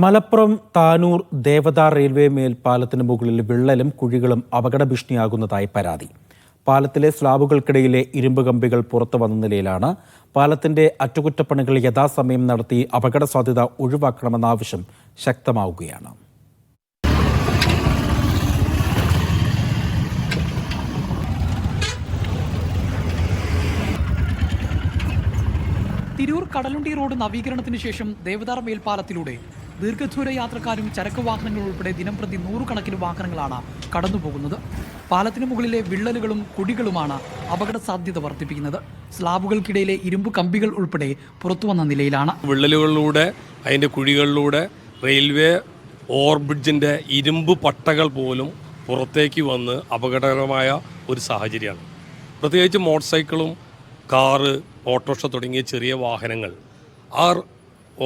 Malappuram Tanur Devadar railway മേൽപ്പാലത്തിന് മുകളിൽ വിള്ളലും കുഴികളും അപകടഭീഷണിയാകുന്നതായി പരാതി. പാലത്തിലെ സ്ലാബുകൾക്കിടയിലെ ഇരുമ്പ് കമ്പികൾ പുറത്തു വന്ന നിലയിലാണ്. പാലത്തിന്റെ അറ്റകുറ്റപ്പണികൾ യഥാസമയം നടത്തി അപകട സാധ്യത ഒഴിവാക്കണമെന്ന ആവശ്യം ശക്തമാവുകയാണ്. തിരൂർ കടലുണ്ടി റോഡ് നവീകരണത്തിന് ശേഷം ദേവദാർ മേൽപ്പാലത്തിലൂടെ ദീർഘദൂര യാത്രക്കാരും ചരക്ക് വാഹനങ്ങൾ ഉൾപ്പെടെ ദിനംപ്രതി നൂറുകണക്കിന് വാഹനങ്ങളാണ് കടന്നുപോകുന്നത്. പാലത്തിന് മുകളിലെ വിള്ളലുകളും കുഴികളുമാണ് അപകട സാധ്യത വർദ്ധിപ്പിക്കുന്നത്. സ്ലാബുകൾക്കിടയിലെ ഇരുമ്പ് കമ്പികൾ ഉൾപ്പെടെ പുറത്തുവന്ന നിലയിലാണ്. വിള്ളലുകളിലൂടെ അതിൻ്റെ കുഴികളിലൂടെ റെയിൽവേ ഓവർബ്രിഡ്ജിൻ്റെ ഇരുമ്പ് പട്ടകൾ പോലും പുറത്തേക്ക് വന്ന് അപകടകരമായ ഒരു സാഹചര്യമാണ്. പ്രത്യേകിച്ച് മോട്ടോർ സൈക്കിളും കാറ്, ഓട്ടോറിക്ഷ തുടങ്ങിയ ചെറിയ വാഹനങ്ങൾ ആ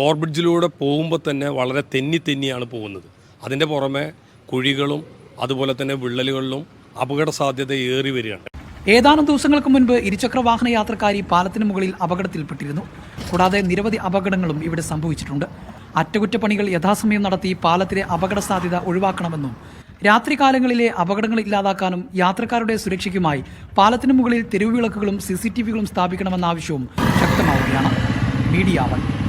ഓവർബ്രിഡ്ജിലൂടെ പോകുമ്പോൾ തന്നെ വളരെ തെന്നിയാണ് പോകുന്നത്. അതിൻ്റെ പുറമെ കുഴികളും അതുപോലെ തന്നെ വിള്ളലുകളിലും അപകട സാധ്യത ഏറി വരികയാണ്. ഏതാനും ദിവസങ്ങൾക്ക് മുൻപ് ഇരുചക്ര വാഹന യാത്രക്കാരി പാലത്തിന് മുകളിൽ അപകടത്തിൽപ്പെട്ടിരുന്നു. കൂടാതെ നിരവധി അപകടങ്ങളും ഇവിടെ സംഭവിച്ചിട്ടുണ്ട്. അറ്റകുറ്റപ്പണികൾ യഥാസമയം നടത്തി പാലത്തിലെ അപകട സാധ്യത ഒഴിവാക്കണമെന്നും രാത്രികാലങ്ങളിലെ അപകടങ്ങൾ ഇല്ലാതാക്കാനും യാത്രക്കാരുടെ സുരക്ഷയ്ക്കുമായി പാലത്തിന് മുകളിൽ തെരുവുവിളക്കുകളും CCTVകളും സ്ഥാപിക്കണമെന്ന ആവശ്യവും ശക്തമാവുകയാണ്. മീഡിയ 1